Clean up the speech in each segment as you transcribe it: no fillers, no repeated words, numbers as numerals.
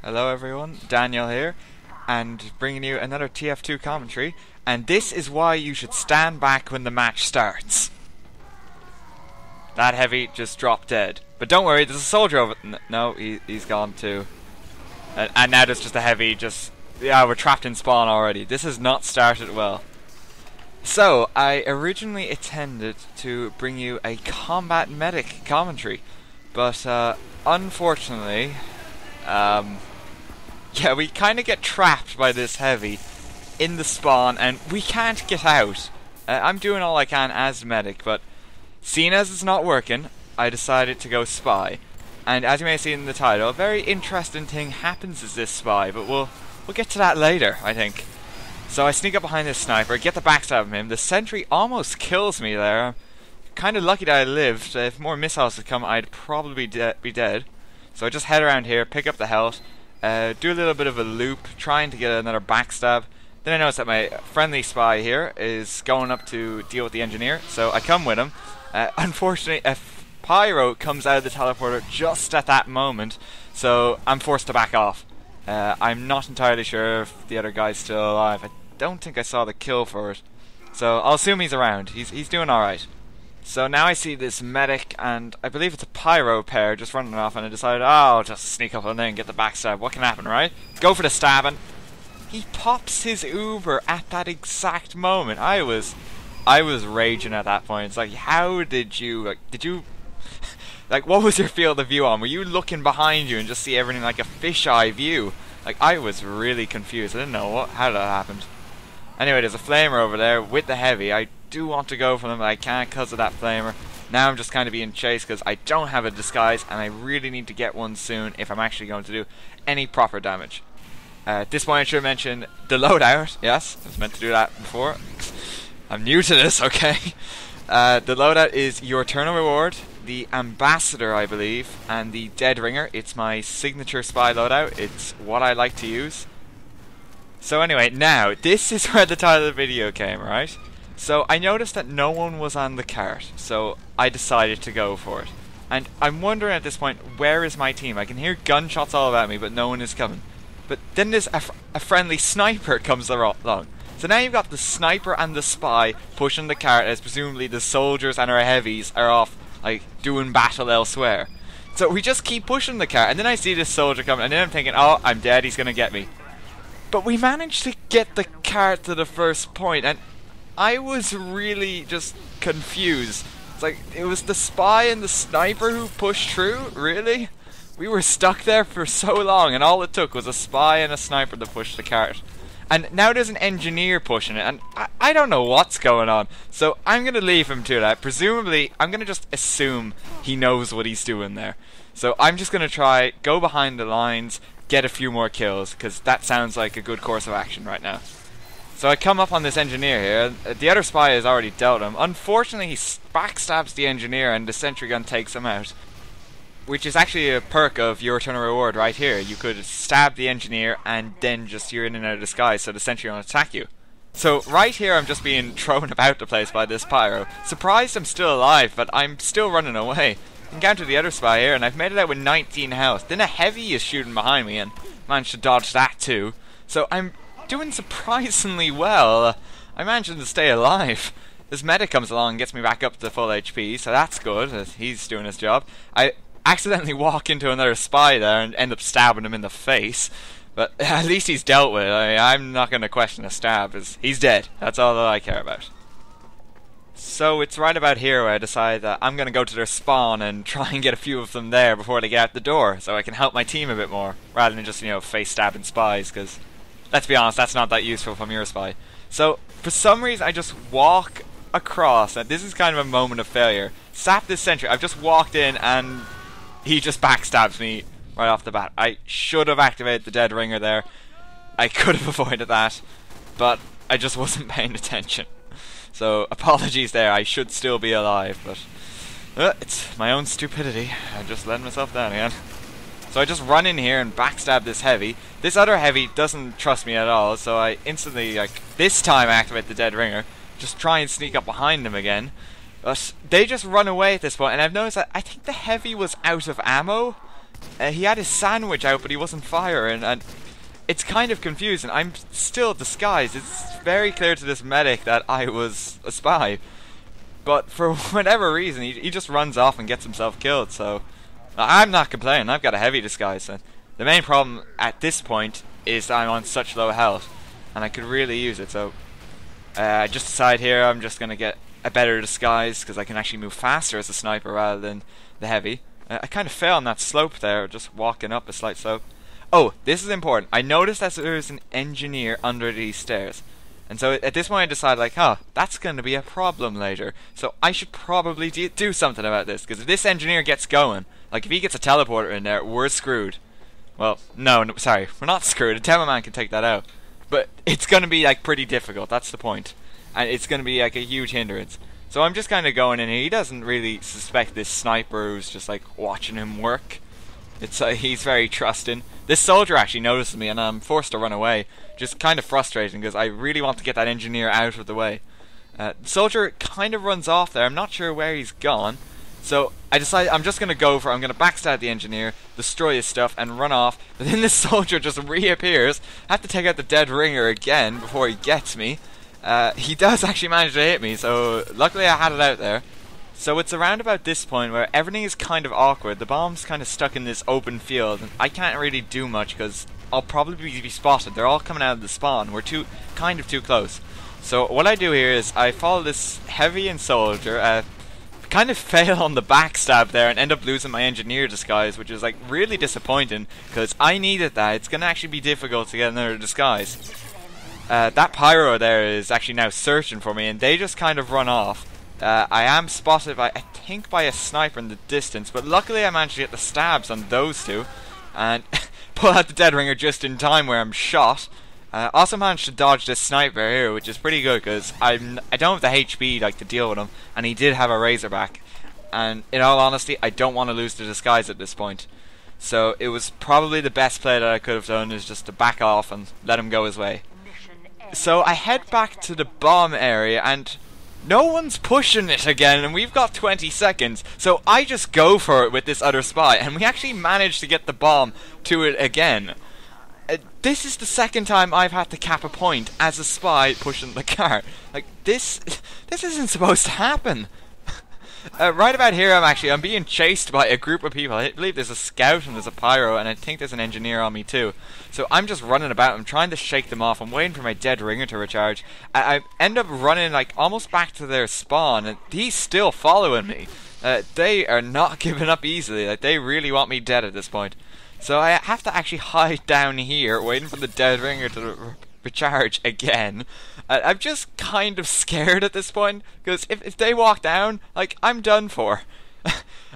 Hello everyone, Daniel here, and bringing you another TF2 commentary, and this is why you should stand back when the match starts. That heavy just dropped dead. But don't worry, there's a soldier over... No, he's gone too. And now there's just a heavy, yeah, we're trapped in spawn already. This has not started well. So, I originally intended to bring you a combat medic commentary, but unfortunately, yeah, we kind of get trapped by this heavy in the spawn, and we can't get out. I'm doing all I can as medic, but seeing as it's not working, I decided to go spy. And as you may see in the title, a very interesting thing happens as this spy, but we'll get to that later, I think. So I sneak up behind this sniper, get the backstab of him. The sentry almost kills me there. I'm kind of lucky that I lived. If more missiles had come, I'd probably be dead. So I just head around here, pick up the health, do a little bit of a loop, trying to get another backstab. Then I notice that my friendly spy here is going up to deal with the engineer, so I come with him. Unfortunately, a pyro comes out of the teleporter just at that moment, so I'm forced to back off. I'm not entirely sure if the other guy's still alive. I don't think I saw the kill for it, so I'll assume he's around. He's doing alright. So now I see this medic, and I believe it's a pyro pair just running off, and I decided, oh, I'll just sneak up on there and get the backstab. What can happen, right? Go for the stabbing. He pops his Uber at that exact moment. I was raging at that point. It's like, how did you, like, what was your field of view on? Were you looking behind you and just see everything like a fisheye view? Like, I was really confused. I didn't know how that happened. Anyway, there's a flamer over there with the heavy. I do want to go for them, but I can't because of that flamer. Now I'm just kind of being chased because I don't have a disguise, and I really need to get one soon if I'm actually going to do any proper damage. At this point I should mention the loadout. Yes, I was meant to do that before. I'm new to this, okay? The loadout is your eternal reward, the ambassador, I believe, and the dead ringer. It's my signature spy loadout. It's what I like to use. So anyway, now, this is where the title of the video came, right? So I noticed that no one was on the cart, so I decided to go for it. And I'm wondering at this point, where is my team? I can hear gunshots all about me, but no one is coming. But then there's a friendly sniper comes along. So now you've got the sniper and the spy pushing the cart, as presumably the soldiers and our heavies are off, like, doing battle elsewhere. So we just keep pushing the cart, and then I see this soldier coming, and then I'm thinking, oh, I'm dead, he's gonna get me. But we managed to get the cart to the first point, and I was really just confused. It's like, it was the spy and the sniper who pushed through? Really? We were stuck there for so long, and all it took was a spy and a sniper to push the cart. And now there's an engineer pushing it, and I don't know what's going on. So I'm going to leave him to that. Presumably, I'm going to just assume he knows what he's doing there. So I'm just going to try, go behind the lines, get a few more kills, because that sounds like a good course of action right now. So I come up on this engineer here. The other spy has already dealt him. Unfortunately, he backstabs the engineer, and the sentry gun takes him out. Which is actually a perk of your eternal reward right here. You could stab the engineer and then just you're in and out of disguise, so the sentry won't attack you. So right here I'm just being thrown about the place by this pyro. Surprised I'm still alive, but I'm still running away. Encountered the other spy here, and I've made it out with 19 health. Then a heavy is shooting behind me, and managed to dodge that too. So I'm doing surprisingly well. I managed to stay alive. This medic comes along and gets me back up to full HP, so that's good. He's doing his job. I accidentally walk into another spy there and end up stabbing him in the face, but at least he's dealt with. I'm not going to question a stab, as he's dead. That's all that I care about. So it's right about here where I decide that I'm going to go to their spawn and try and get a few of them there before they get out the door, so I can help my team a bit more, rather than just, you know, face stabbing spies, because let's be honest, that's not that useful from your spy. So for some reason I just walk across, and this is kind of a moment of failure. Sap this sentry. I've just walked in and he just backstabs me right off the bat. I should have activated the dead ringer there. I could have avoided that, but I just wasn't paying attention. So apologies there. I should still be alive, but it's my own stupidity. I just let myself down again. So I just run in here and backstab this heavy. This other heavy doesn't trust me at all, so I instantly, like, this time I activate the dead ringer. Just try and sneak up behind them again. But they just run away at this point, and I've noticed that I think the heavy was out of ammo. he had his sandwich out, but he wasn't firing, and it's kind of confusing. I'm still disguised. It's very clear to this medic that I was a spy, but for whatever reason, he just runs off and gets himself killed. So I'm not complaining. I've got a heavy disguise. And the main problem at this point is that I'm on such low health, and I could really use it. So I just decide here I'm just gonna get a better disguise because I can actually move faster as a sniper rather than the heavy. I kind of fell on that slope there, just walking up a slight slope. Oh, this is important. I noticed that there's an engineer under these stairs. And so at this point I decided, like, huh, that's going to be a problem later. So I should probably do something about this. Because if this engineer gets going, like if he gets a teleporter in there, we're screwed. Well, no, sorry, we're not screwed. A demo man can take that out. But it's going to be, like, pretty difficult. That's the point. And it's going to be, like, a huge hindrance. So I'm just kind of going in here. He doesn't really suspect this sniper who's just, like, watching him work. It's he's very trusting. This soldier actually notices me, and I'm forced to run away. Just kind of frustrating, because I really want to get that engineer out of the way. The soldier kind of runs off there. I'm not sure where he's gone. So I decide I'm just going to go for it. I'm going to backstab the engineer, destroy his stuff, and run off. But then this soldier just reappears. I have to take out the dead ringer again before he gets me. He does actually manage to hit me, so luckily I had it out there. So it's around about this point where everything is kind of awkward. The bomb's kind of stuck in this open field, and I can't really do much because I'll probably be spotted. They're all coming out of the spawn. We're kind of too close. So what I do here is I follow this heavy and soldier, kind of fail on the backstab there and end up losing my engineer disguise, which is like really disappointing because I needed that. It's going to actually be difficult to get another disguise. That pyro there is actually now searching for me, and they just kind of run off. I am spotted by, I think, by a sniper in the distance, but luckily I managed to get the stabs on those two and pull out the dead ringer just in time where I'm shot. Also managed to dodge this sniper here, which is pretty good because I don't have the HP like to deal with him, and he did have a razorback. And in all honesty, I don't want to lose the disguise at this point. So it was probably the best play that I could have done, is just to back off and let him go his way. So I head back to the bomb area, and no one's pushing it again, and we've got 20 seconds. So I just go for it with this other spy, and we actually managed to get the bomb to it again. This is the second time I've had to cap a point as a spy pushing the cart. Like, this isn't supposed to happen. Right about here I'm being chased by a group of people. I believe there's a scout and there's a pyro, and I think there's an engineer on me too. So I'm just running about. I'm trying to shake them off. I'm waiting for my dead ringer to recharge. I end up running like almost back to their spawn, and he's still following me. They are not giving up easily. Like, they really want me dead at this point. So I have to actually hide down here, waiting for the dead ringer to recharge again. I'm just kind of scared at this point, because if they walk down, like, I'm done for.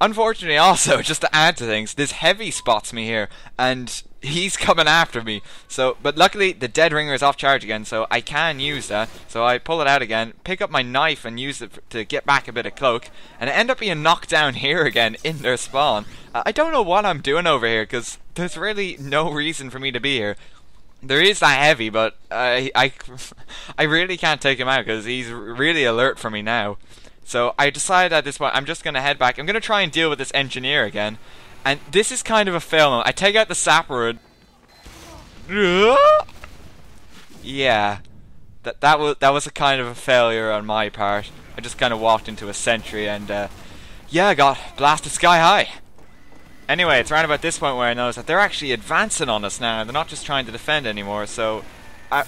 Unfortunately, also, just to add to things, this heavy spots me here, and he's coming after me. So, but luckily, the dead ringer is off charge again, so I can use that. So I pull it out again, pick up my knife, and use it to get back a bit of cloak, and I end up being knocked down here again in their spawn. I don't know what I'm doing over here, because there's really no reason for me to be here. There is that heavy, but I really can't take him out because he's really alert for me now. So I decided at this point I'm just going to head back. I'm going to try and deal with this engineer again. And this is kind of a fail moment. I take out the sapper. Yeah. That was a kind of a failure on my part. I just kind of walked into a sentry and yeah, I got blasted sky high. Anyway, it's around about this point where I notice that they're actually advancing on us now. They're not just trying to defend anymore, so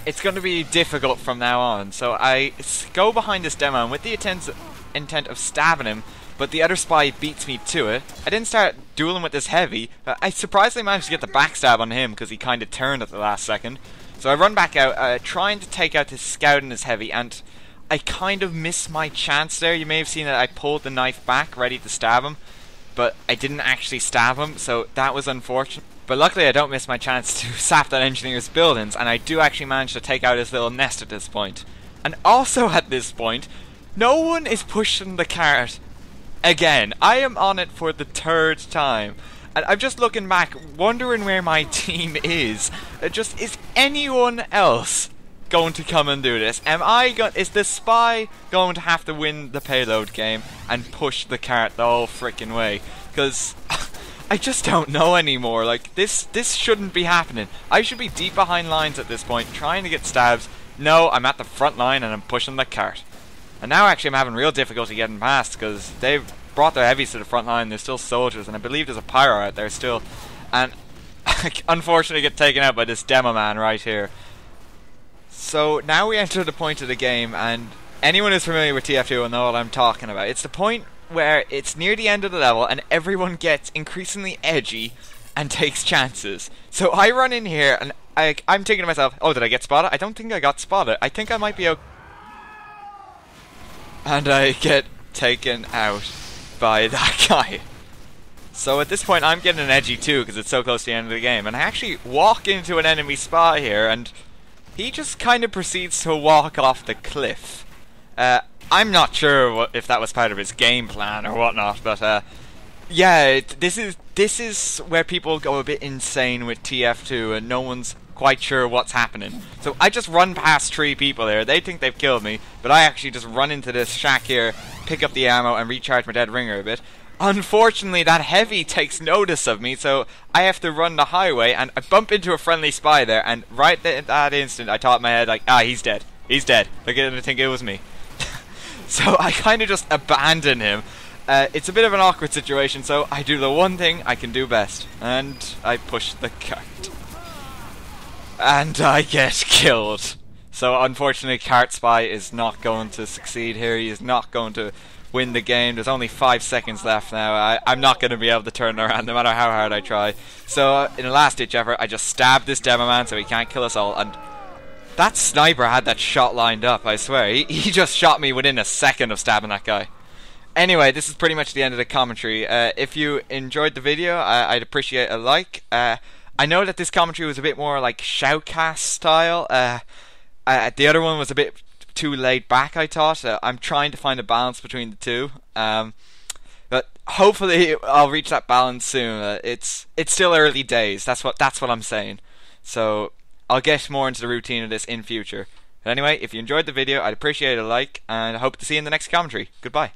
it's going to be difficult from now on. So I go behind this demo and with the intent of stabbing him, but the other spy beats me to it. I didn't start dueling with this heavy. I surprisingly managed to get the backstab on him because he kind of turned at the last second. So I run back out, trying to take out this scout and this heavy, and I kind of missed my chance there. You may have seen that I pulled the knife back, ready to stab him, but I didn't actually stab him, so that was unfortunate. But luckily I don't miss my chance to sap that engineer's buildings, and I do actually manage to take out his little nest at this point. And also at this point, no one is pushing the cart again. I am on it for the third time. And I'm just looking back, wondering where my team is. Is anyone else going to come and do this? Is the spy going to have to win the payload game and push the cart the whole frickin' way? Because I just don't know anymore. Like, this shouldn't be happening. I should be deep behind lines at this point, trying to get stabs. No, I'm at the front line and I'm pushing the cart. And now actually I'm having real difficulty getting past, because they've brought their heavies to the front line. There's still soldiers, and I believe there's a pyro out there still. And unfortunately get taken out by this demo man right here. So now we enter the point of the game, and anyone who's familiar with TF2 will know what I'm talking about. It's the point where it's near the end of the level and everyone gets increasingly edgy and takes chances. So I run in here and I'm thinking to myself, oh, did I get spotted? I don't think I got spotted. I think I might be okay. And I get taken out by that guy. So at this point I'm getting an edgy too, because it's so close to the end of the game. And I actually walk into an enemy spy here, and he just kind of proceeds to walk off the cliff. I'm not sure if that was part of his game plan or whatnot, but yeah, this is where people go a bit insane with TF2 and no one's quite sure what's happening. So I just run past 3 people here. They think they've killed me, but I actually just run into this shack here, pick up the ammo and recharge my dead ringer a bit. Unfortunately, that heavy takes notice of me, so I have to run the highway, and I bump into a friendly spy there, and right at that instant I thought in my head, like, ah, he's dead. He's dead. They're going to think it was me. So I kind of just abandon him. It's a bit of an awkward situation, so I do the one thing I can do best, and I push the cart. And I get killed. So unfortunately, Kart-Spy is not going to succeed here. He is not going to win the game. There's only 5 seconds left now. I'm not going to be able to turn around no matter how hard I try. So in a last ditch effort, I just stab this demo man so he can't kill us all. And that sniper had that shot lined up, I swear. He just shot me within a second of stabbing that guy. Anyway, this is pretty much the end of the commentary. If you enjoyed the video, I'd appreciate a like. I know that this commentary was a bit more like shoutcast style. The other one was a bit too laid back, I thought. I'm trying to find a balance between the two. But hopefully I'll reach that balance soon. It's still early days. That's what I'm saying. So I'll get more into the routine of this in future. But anyway, if you enjoyed the video, I'd appreciate a like, and I hope to see you in the next commentary. Goodbye.